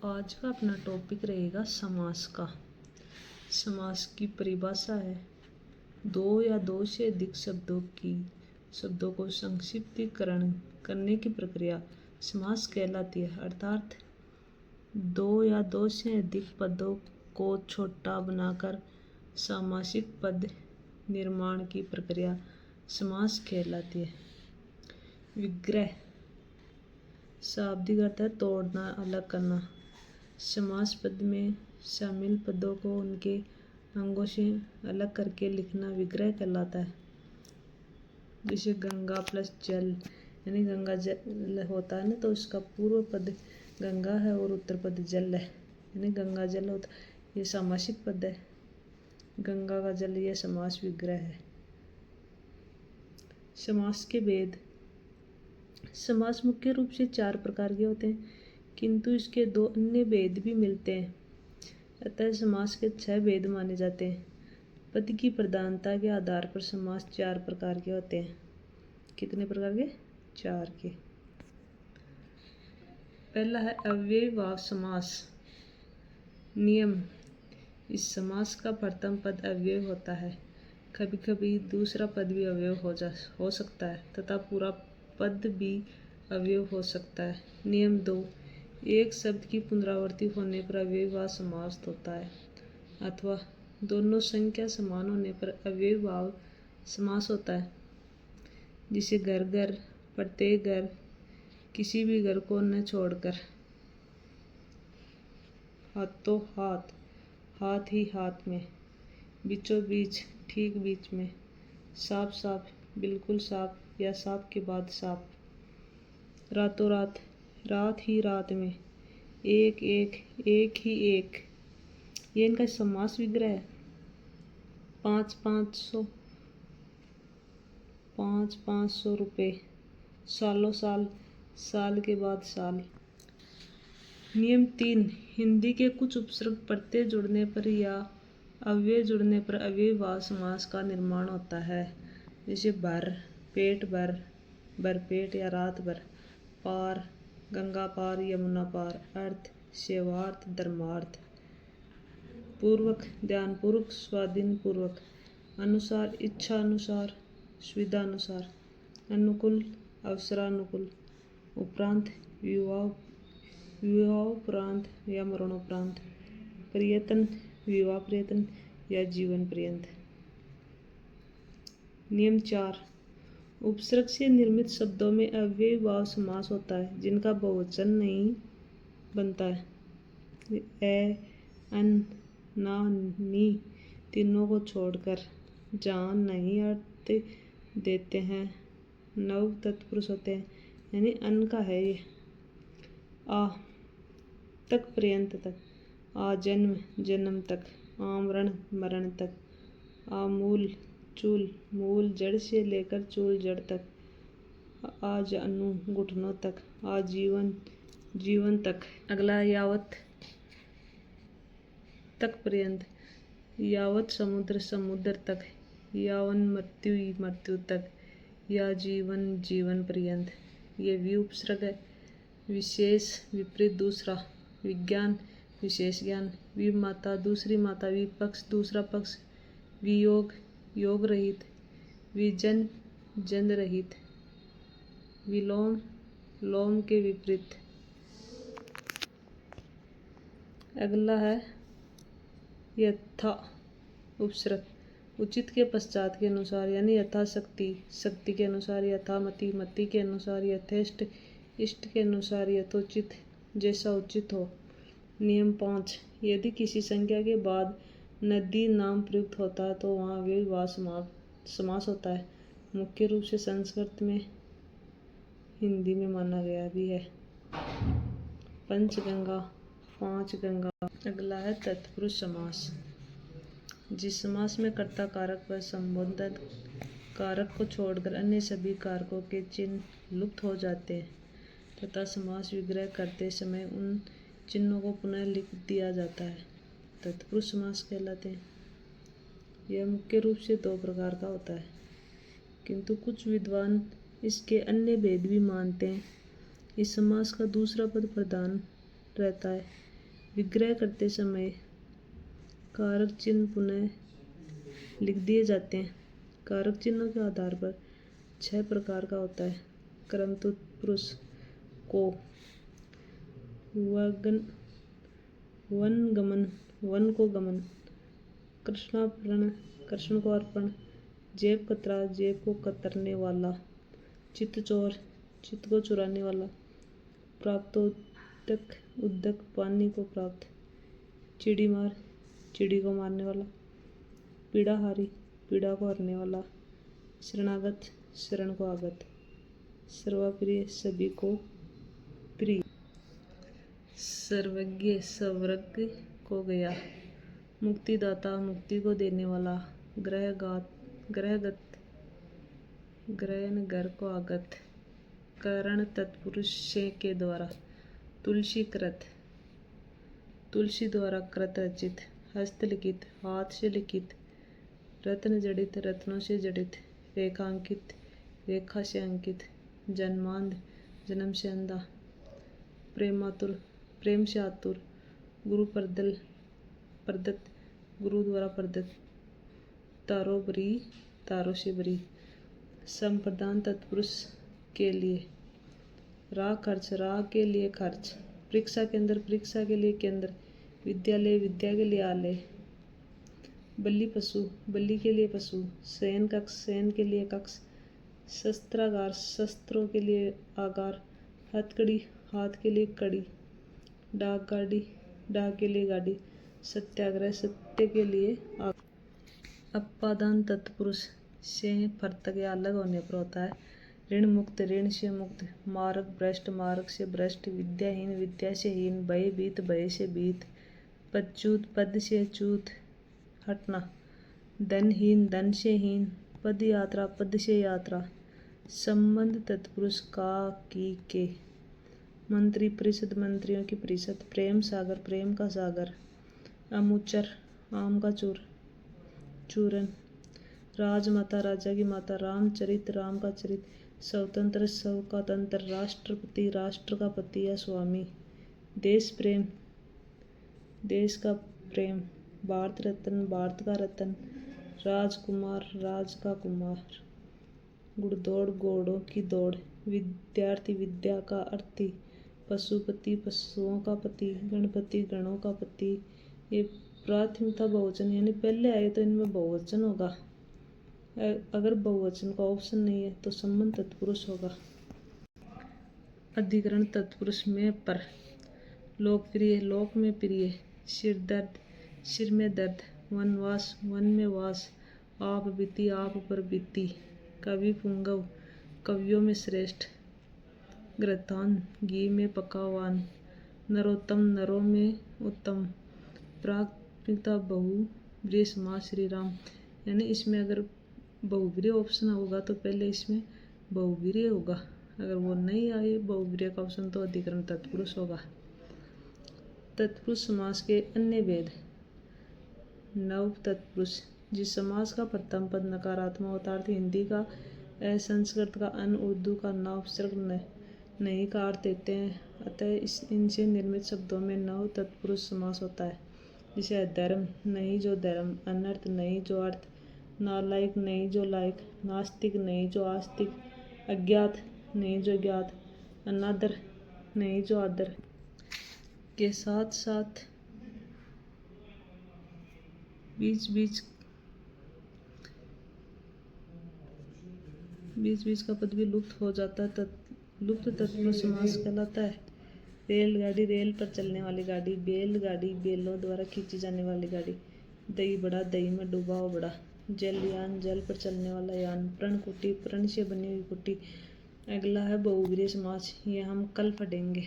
आज का अपना टॉपिक रहेगा समास का। समास की परिभाषा है दो या दो से अधिक शब्दों को संक्षिप्तीकरण करने की प्रक्रिया समास कहलाती है। अर्थात दो या दो से अधिक पदों को छोटा बनाकर सामासिक पद निर्माण की प्रक्रिया समास कहलाती है। विग्रह शाब्दिक अर्थ है तोड़ना, अलग करना। समास पद में शामिल पदों को उनके अंगों से अलग करके लिखना विग्रह कहलाता है। जैसे गंगा प्लस जल, यानी गंगा जल होता है ना, तो उसका पूर्व पद गंगा है और उत्तर पद जल है, यानी गंगा जल होता, ये सामासिक पद है। गंगा का जल, ये समास विग्रह है। समास के भेद। समास मुख्य रूप से 4 प्रकार के होते हैं, किंतु इसके 2 अन्य भेद भी मिलते हैं। अतः समास के 6 भेद माने जाते हैं। पद की प्रधानता के आधार पर समास 4 प्रकार के होते हैं। कितने प्रकार के? 4 के। पहला है अव्ययीभाव समास। नियम: इस समास का प्रथम पद अव्यय होता है। कभी कभी दूसरा पद भी अव्यय हो सकता है तथा पूरा पद भी अव्यय हो सकता है। नियम 2: एक शब्द की पुनरावृत्ति होने पर अव्ययीभाव समास होता है, अथवा दोनों संख्या समान होने पर अव्ययीभाव समास होता है। जिसे घर घर, प्रत्येक घर, किसी भी घर को न छोड़कर, हाथों हाथ, हाथ ही हाथ में, बीचों बीच, ठीक बीच में, साफ साफ, बिल्कुल साफ या साफ के बाद साफ, रातों रात, रात ही रात में, एक एक, एक ही एक, ये इनका समास विग्रह है। 500 रुपये, सालों साल, साल के बाद साल। नियम 3: हिंदी के कुछ उपसर्ग प्रत्यय जुड़ने पर या अव्यय जुड़ने पर अव्ययीभाव समास का निर्माण होता है। जैसे भर, पेट भर, भरपेट या रात भर। पार, गंगा पार, यमुना पार। अर्थ, सेवार्थ, धर्मार्थ। पूर्वक, ध्यानपूर्वक, स्वाधीनपूर्वक। अनुसार, इच्छा अनुसार, सुविधा अनुसार। अनुकूल, अवसरानुकूल। उपरांत, विवाहोपरांत या मरणोपरांत। प्रयत्न, विवाह प्रयत्न या जीवन पर्यंत। नियम 4: उपसर्ग से निर्मित शब्दों में अव्ययीभाव समास होता है जिनका बहुवचन नहीं बनता है। ए, अन, ना, नी तीनों को छोड़कर, जहाँ नहीं अर्थ देते हैं, नव तत्पुरुष होते हैं, यानी अन का है ये। आ तक, पर्यंत तक। आ जन्म, जन्म तक। आमरण, मरण तक। आमूल, चूल, मूल जड़ से लेकर चूल जड़ तक। आजानु, घुटनों तक। आजीवन, जीवन तक। अगला यावत तक, पर्यंत। यावत समुद्र, समुद्र तक। यावन मृत्यु, मृत्यु तक। या जीवन, जीवन पर्यंत। ये भी उपसर्ग है। विशेष, विपरीत, दूसरा। विज्ञान, विशेष ज्ञान। विमाता, दूसरी माता। विपक्ष, दूसरा पक्ष। वियोग, योग रहित। विजन, जन रहित। विलोम, लोम के विपरीत। अगला है यथा उपसर्ग। उचित के पश्चात के अनुसार, यानी यथाशक्ति, शक्ति के अनुसार। यथामति, मति के अनुसार। यथेष्ट, इष्ट के अनुसार। यथोचित, जैसा उचित हो। नियम 5: यदि किसी संख्या के बाद नदी नाम प्रयुक्त होता है तो वहाँ अव्ययीभाव समास होता है। मुख्य रूप से संस्कृत में, हिंदी में माना गया भी है। पंचगंगा, 5 गंगा। अगला है तत्पुरुष समास। जिस समास में कर्ता कारक व संबोधन कारक को छोड़कर अन्य सभी कारकों के चिन्ह लुप्त हो जाते हैं तथा समास विग्रह करते समय उन चिन्हों को पुनः लिख दिया जाता है, तत्पुरुष समास कहलाते हैं। यह मुख्य रूप से 2 प्रकार का होता है, किंतु कुछ विद्वान इसके अन्य भेद भी मानते हैं। इस समास का दूसरा पद प्रधान रहता है, विग्रह करते समय कारक चिन्ह पुनः लिख दिए जाते हैं। कारक चिन्हों के आधार पर 6 प्रकार का होता है। कर्म तत्पुरुष को वनगमन, वन को गमन, कृष्णार्पण, कृष्ण को अर्पण, जेब कतरा, जेब को कतरने वाला, चित्तचोर, चित्त को चुराने वाला, प्राप्तोदक, उदक, पानी को प्राप्त, चिड़ी मार, चिड़ी को मारने वाला, पीड़ाहारी, पीड़ा को हरने वाला, शरणागत, शरण को आगत, सर्वप्रिय, सभी को प्रिय, सर्वज्ञ, स्वर्ग को गया, मुक्तिदाता, मुक्ति को देने वाला, ग्रहगत, ग्रहण, घर को आगत, करण तत्पुरुष के द्वारा, तुलसीकृत, तुलसी द्वारा कृत रचित, हस्तलिखित, हाथ से लिखित, रत्न जड़ित, रत्नों से जड़ित, रेखांकित, रेखा से अंकित, जन्मांध, जन्म से अंधा, प्रेमातुर, प्रेम से आतुर, गुरु प्रदत्त, गुरु द्वारा प्रदत्त, तारो बरी, तारों से बरी, संप्रदान तत्पुरुष के लिए, राह खर्च, राह के लिए खर्च, परीक्षा केंद्र, परीक्षा के लिए केंद्र, विद्यालय, विद्या के लिए आलय, बलि पशु, बलि के लिए पशु, शयन कक्ष, शयन के लिए कक्ष, शस्त्रागार, शस्त्रों के लिए आगार, हथकड़ी, हाथ के लिए कड़ी, डाक गाड़ी, डाक के लिए गाड़ी, सत्याग्रह, सत्य के लिए आग, अपादान तत्पुरुष से फर्त के अलग होने पर होता है, ऋण मुक्त, ऋण से मुक्त, मार्ग भ्रष्ट, मार्ग से भ्रष्ट, विद्याहीन, विद्या से हीन, भयभीत, भय से भीत, पदच्युत, पद से च्युत, हटना, धनहीन, धन से हीन, पद यात्रा, पद से यात्रा, संबंध तत्पुरुष का की के, मंत्री परिषद, मंत्रियों की परिषद, प्रेम सागर, प्रेम का सागर, अमुचर, आम का चूरन, राजमाता, राजा की माता, रामचरित, राम का चरित, स्वतंत्र, स्व का तंत्र, राष्ट्रपति, राष्ट्र का पति या स्वामी, देश प्रेम, देश का प्रेम, भारत रत्न, भारत का रत्न, राजकुमार, राज का कुमार, घुड़दौड़, घोड़ों की दौड़, विद्यार्थी, विद्या का अर्थी, पशुपति, पशुओं का पति, गणपति, गणों का पति। ये प्राथमिकता बहुवचन यानी पहले आए तो इनमें बहुवचन होगा। अगर बहुवचन का ऑप्शन नहीं है तो संबंध तत्पुरुष होगा। अधिकरण तत्पुरुष में पर, लोकप्रिय, लोक में प्रिय, सिर दर्द, सिर में दर्द, वनवास, वन में वास, आप बीती, आप पर बीती, कवि पुंगव, कवियों में श्रेष्ठ, घृतान, घी में पकावान, नरोत्तम, नरों में उत्तम, प्राथमिकता बहुव्रीहि समास श्री राम, यानी इसमें अगर बहुव्रीहि ऑप्शन होगा तो पहले इसमें बहुव्रीहि होगा, अगर वो नहीं आए बहुव्रीहि का ऑप्शन तो अधिकरण तत्पुरुष होगा। तत्पुरुष समास के अन्य भेद, नव तत्पुरुष, जिस समास का प्रथम पद नकारात्मक होता है, हिंदी का अ, संस्कृत का अन, उर्दू का न उपसर्ग नहीं का अर्थ देते हैं, अतः इनसे निर्मित शब्दों में नव तत्पुरुष समास होता है। जैसे धर्म, नहीं जो धर्म, अनर्थ, नहीं जो अर्थ, नालायक, नहीं जो लायक, नास्तिक, नहीं जो आस्तिक, अज्ञात, नहीं जो ज्ञात, अनादर, नहीं जो आदर के साथ साथ बीच बीच का पद भी लुप्त हो जाता है, लुप्त तत्पुरुष समास कहलाता है। रेलगाड़ी, रेल पर चलने वाली गाड़ी, बैलगाड़ी, बैलों द्वारा खींची जाने वाली गाड़ी, दही बड़ा, दही में डूबा हो बड़ा, जलयान, जल पर चलने वाला यान, प्रणकुटी, प्रण से बनी हुई कुटी। अगला है बहुव्रीहि समास, ये हम कल पढ़ेंगे।